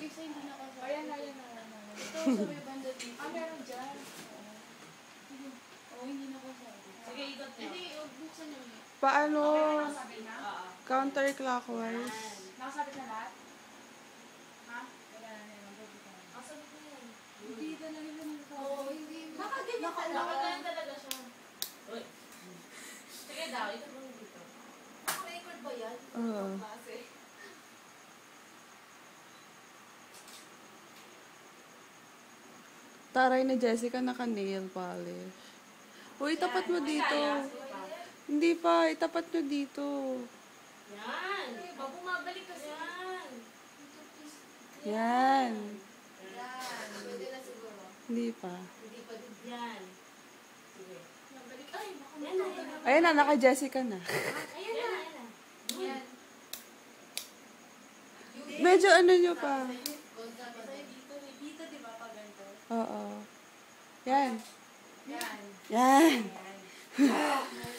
Isa hindi nakasabit. Ayan na. Ito sa may banda dito. Meron dyan. Oo, hindi nakasabit. Sige, ikot mo. Hindi, buksan nyo. Paano? Nakasabit na? Counterclockwise. Nakasabit na lahat? Ha? Wala na yan. Nakasabit na yan. Hindi talaga yun. Oo, hindi. Nakaganyan talaga siya. Uy. Sige daw, ikot mo dito. Naka-record ba yan? Oo. Klase. Taray na Jessica naka-nail polish. Uy, itapat mo dito. Hindi pa, itapat nyo dito. Yan. Pag bumabalik kasi. Yan. Yan. Yan. Pwede na siguro. Hindi pa. Hindi pa din yan. Sige. Nabalik. Ay, baka Yan na, yan na. Ayun na, naka-Jessica na. Ayan na, ayan na. Yan. Medyo ano nyo pa. Kontra pa tayo dito. Dito, di ba, pag ganito? Oo. Yan. Yan. Yan. Yan.